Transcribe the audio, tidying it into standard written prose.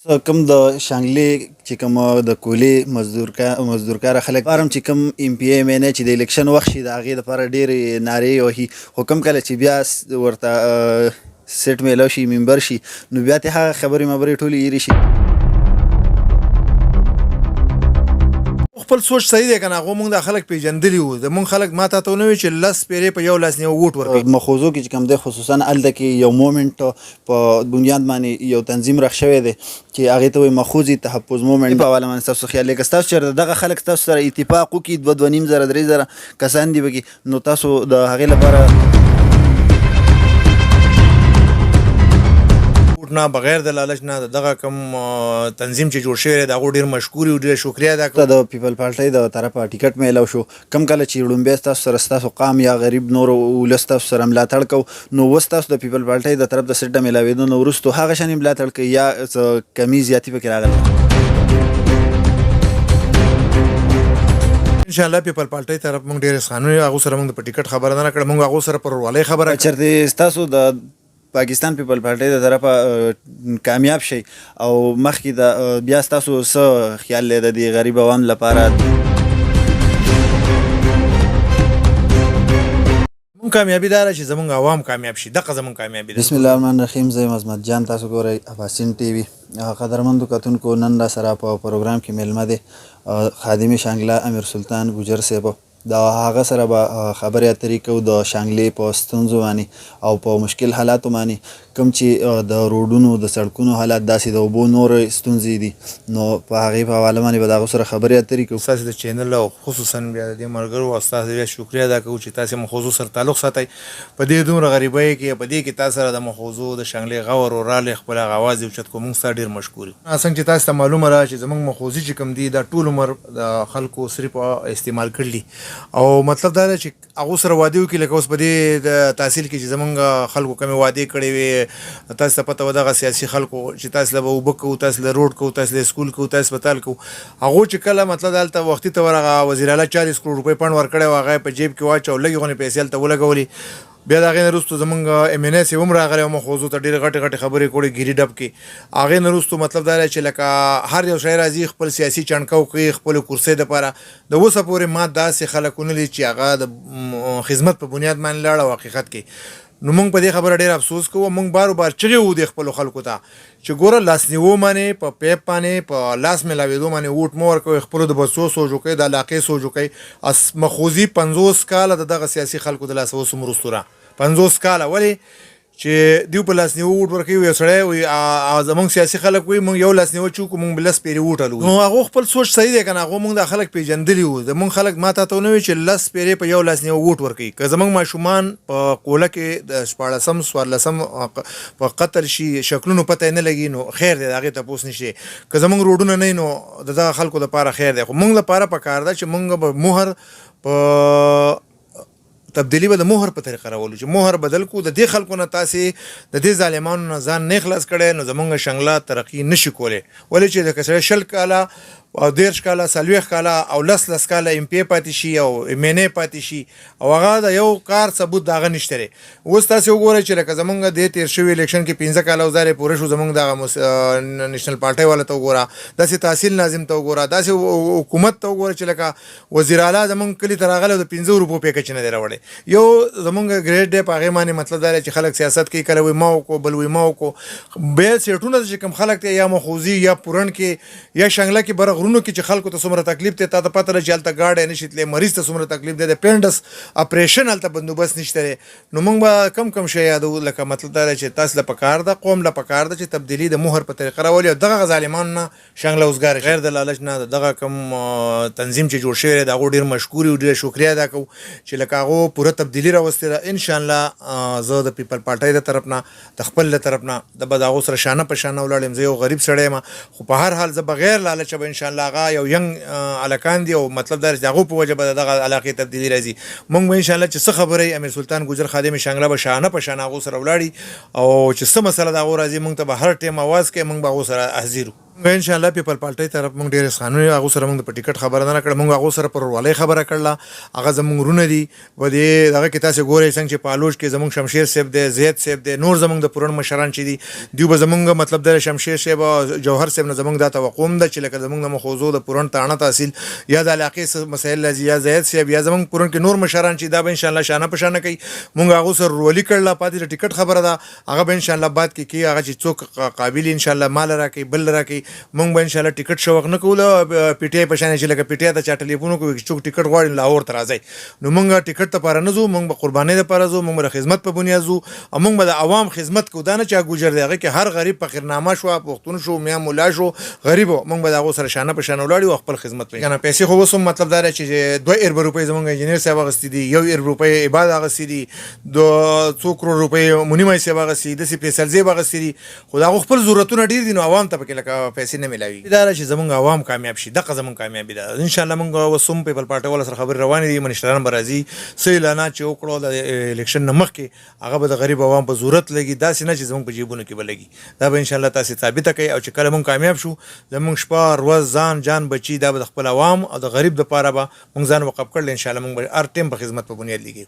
کوم د شانګلې چې کوم د کولې مزدورکاره خلک فارم چې کوم ام پی ایم ان چې د الیکشن وخت شي د هغې دپاره ډېرې نارې وهي خو کوم کله چې بیا ورته سیټ میلاو شي ممبر شي نو بیا ترې هغه خبرې مبرې ټولې هیرې شي. خپل سوچ صحیح دی کنه هغه مونږ د خلک پیژندلی وو زمونږ خلک ماته ته ونه وي چې لس پیرې په یو لاس نیو ووټ ورکوي. مخوزو کې چې کوم دی خصوصا هلته کې یو مومنټ په بنیاد باندې یو تنظیم رخ شوی دی چې هغې ته وایي مخوزي تحفظ مومنټ په حواله باندې ستاسو خیال دی که ستاسو چېرته دغه خلک ستاسو سره اتفاق وکړي 2.5 زره 3 زره کسان دي پکې نو تاسو د هغې لپاره نه بغیر د لالچ نه دغه کوم تنظیم چې جوړ شوی دی د هغو ډېر مشکور یو ډېر شکریه ادا کوو. د پیپل پارټۍ د طرفه ټیکټ میلاو شو کم کله چې لومبی ستاسو سره ستاسو قام یا غریب نور ولس ستاسو سره ملاتړ کوو نو اوس تاسو د پیپل پارټۍ د طرف د سیټ د میلاوېدو نه وروستو هغه شانې ملاتړ کوي یا څه کمي زیاتي پکې راغلی انشاءالله پیپل پارټۍ طرف مونږ ډېر اسخانو یو هغو سره مونږ په ټیکټ خبره نه کړه مونږ هغو سره پر ورولۍ خبره چېرته ستاسو د پاکستان پیپل پارټۍ د طرفه کامیاب شي او مخکې د بیا ستاسو څه خیال دی د دې غریب عوام لپاره مونږ کامیابي دا ده چې زمونږ عوام کامیاب شي دغه زمونږ کامیابي ده. بسم الله الرحمن الرحیم زه یم عظمت جان تاسو ګورئ اباسین ټي وي قدرمندو کتونکو نن را سره په پروګرام کې میلمه دی خادم شانګله امیر سلطان ګجر صاحب د هغه سره به خبرې اترې کوو د شانګلې په ستونزو باندې او په مشکل حالاتو باندې کوم چې د روډونو د سړکونو حالات داسې د اوبو نورې ستونزې دي نو په هغې په حواله باندې به د هغو سره خبرې اترې کوو. ستاسې د چینل او خصوصا بیا د دې ملګرو او ستاسې بیا شکریه ادا کوو چې تاسې مخوضو سره تعلق ساتئ په دې دومره غریبۍ کې په دې کې تاسو سره د مخوضو د شانګلې غور او رالی خپل هغه اواز یې اوچت کړو مونږ ستا ډېر مشکور یو. څنګه چې تاسو ته معلومه ده چې زموږ مخوضي چې کوم دي دا ټول عمر د خلکو صرف استعمال کړي او مطلب دا ده چې هغو سره وعدې وکړي لکه اوس په دې د تحصیل کې چې زمونږ خلکو کمې وعدې کړې وې تاسو ته پته وه دغه سیاسي خلکو چې تاسو له به اوبه کوو تاسو له روډ کوو تاسو له سکول کوو تاسو اسپتال کوو هغو چې کله مطلب هلته وختي ته ورغه وزیر اعلی 40 کروڑ روپۍ پنډ ورکړی و هغه یې په جیب کې واچو لږې غونې پیسې هلته ولګولې بیا د هغې نه وروستو زمونږ ایم این اے صاحب هم راغلی او مخوضو ته ډېرې غټې غټې خبرې کړې ګیري ډب کې هغې نه وروستو مطلب دا دی چې لکه هر یو شی راځي خپل سیاسي چڼکو کوي خپلو کرسۍ دپاره د اوسه پورې ما داسې خلک ونه لید چې هغه د خدمت په بنیاد باندې لاړه او حقیقت کې نو مونږ په دې خبره ډېر افسوس کوو مونږ بارو بار چغې وو د خپلو خلکو ته چې ګوره لاسنیوو باندې په پیپ باندې په لاس میلاوېدو باندې ووټ مه ورکوئ خپلو د بچو سوچ وکړئ د علاقې سوچ وکړئ مخوضي 50 کاله د دغه سیاسي خلکو د لاسه اوس هم وروستو را 50 کاله ولې چې دیو په لاسنیوه ووټ ورکوي یو سړی وایي زموږ سیاسي خلک وایي موږ یو لاسنیوه چې وکړو موږ به لس پیرې ووټ هلو نو هغو خپل سوچ صحیح دی که نه هغو موږ دا خلک پیژندلي وو زموږ خلک ما ته ونه وي چې لس پیرې په یو لاسنیوه ووټ ورکوي که زموږ ماشومان په کوله کې د 14 په قطر شي شکلونو پته یې نه لګي نو خیر دی د هغې تپوس نشي که زموږ روډونه نه وي نو د دغه خلکو دپاره خیر دی خو موږ لپاره پکار ده چې موږ به مهر په تبدیلی به د مهر په طریقه راولو چې مهر بدل کو د دې خلکو نه تاسې د دې ظالمانو نه ځان نه خلاص کړی نو زمونږ شنګله ترقي نشي کولی ولې چې د کسړی 20 کاله او 30 کاله 40 کاله او 10 کاله ام پی پاتې شي او ایم این اے پاتې شي او هغه د یو کار ثبوت د هغه نشته دی اوس تاسې وګورئ چې لکه زمونږ د تېر شوي الیکشن کې 15 کاله وزارې پوره شو زمونږ دغه نیشنل پارټۍ والا ته وګوره داسې تحصیل ناظم ته وګوره داسې حکومت ته وګوره چې لکه وزیر اعلی زمونږ کلي ته راغلی د 15 روپو پیکج نه دی راوړی یو زمونږ ګریډ دی په هغې باندې مطلب دا دی چې خلک سیاست کوي کله وایي ما وکړو بل وایي ما وکړو بیا سیټونه چې کوم خلک دی یا مخوضي یا پورن کې یا شنګله کې بره غرونو کې چې خلکو ته څومره تکلیف دی تا ته پته ده چې هلته ګاډی نشي تللی مریض ته څومره تکلیف دی د پینډس اپریشن هلته بندوبست نشته دی نو موږ به کم شی یادو لکه مطلب دا دی چې تاسو له پکار ده قوم له پکار ده چې تبدیلي د مهر په طریقه راولي او دغه ظالمانو نه شانګله اوزګار غیر د لالچ نه دغه کوم تنظیم چې جوړ شوی دی د هغو ډېر مشکور یو ډېر شکریه ادا کوو چې لکه هغو پوره تبدیلي راوستې ده انشاءالله زه د پیپل پارټۍ د طرف نه د خپل له طرف نه د به د هغو سره شانه په شانه ولاړ یم زه یو غریب سړی یم خو په هر حال زه بغیر لالچه به انشاءالله هغه یو ینګ الکان دي او مطلب دا د هغو په وجه به دغه علاقې تبدیلي راځي موږ به انشاءالله چې څه خبرې امیر سلطان ګجر خادم شانګله به شانه په شانه هغو سره ولاړي او چې څه مسله د هغو راځي موږ ته به هر ټیم اواز کوي موږ به هغو سره حاضر یو ان شاء الله پیپل پارټي طرف مونږ ډېر اسخانونه هغه سره مونږ په ټیکټ خبره نه کړ، مونږ هغه سره پر ولې خبره کړله، هغه زمونږ رونه دي و دې هغه کې تاسو ګورئ څنګه چې پالوش کې زمونږ شمشیر صاحب دی، زید صاحب دی، نور زمونږ د پرون مشران چې دي دیو به زمونږ مطلب د شمشیر صاحب او جوهر صاحب نه زمونږ د توقع ده چې لکه زمونږ د مخوزو د پرون تاڼه تحصیل یا د علاقې مسایل لزی یا زید صاحب یا زمونږ پرون کې نور مشران چې دا به ان شاء الله شانه په شانه کوي، مونږ هغه سره ولې کړله پاتې د ټیکټ خبره ده، هغه به ان شاء الله بعد کې هغه چې څوک قابل ان شاء الله مال راکړي بل راکړي، مونږ به ان شاء الله ټیکټ شوق نه کوله پی ټی آی په شان چې لکه پی ټی آی ته چا ټلیفون کوي چې څوک ټیکټ غواړي لاهور ته راځي، نو مونږ ټیکټ ته پاره نه ځو، مونږ به قربانۍ لپاره ځو، مونږ به خدمت په بنیاد ځو، او مونږ به د عوام خدمت کوو، دا نه چې ګوجر دی هغه کې هر غریب فقیرنامه شو پښتون شو میا مولا شو غریب مونږ به هغه سره شانه په شان ولاړ او خپل خدمت کوي کنه پیسې خو وسوم مطلب دا چې 2 ارب روپۍ زمونږ انجینر صاحب غستې دي، 1 ارب روپۍ عبادت غستې دي، 2 کروڑ روپۍ مونیمای صاحب غستې دي، د فیصل زیب غستې دي، خو دا خپل ضرورتونه ډیر دي نو عوام ته پکې لکه پیسې نه ملاوي، دا چې زمونږ عوام کامیاب شي دغه زمونږ کامیابی ده ان شاء الله. مونږ وسوم پیپل پارټي ول سره خبر روان دي منشتران برازي سې اعلانات چې وکړو د الیکشن نمخ کې هغه به د غریب عوام په ضرورت لګي، دا سینه چې زمونږ په جیبونو کې بلګي، دا به ان شاء الله تاسو ثابت کوي او چې کله مونږ کامیاب شو زمونږ شپه ورځ ځان جان بچي دا به د خپل عوام او د غریب د پاره به مونږ ځان وقف کړل ان شاء الله، مونږ به هر ټیم په خدمت په بنیاد لګي.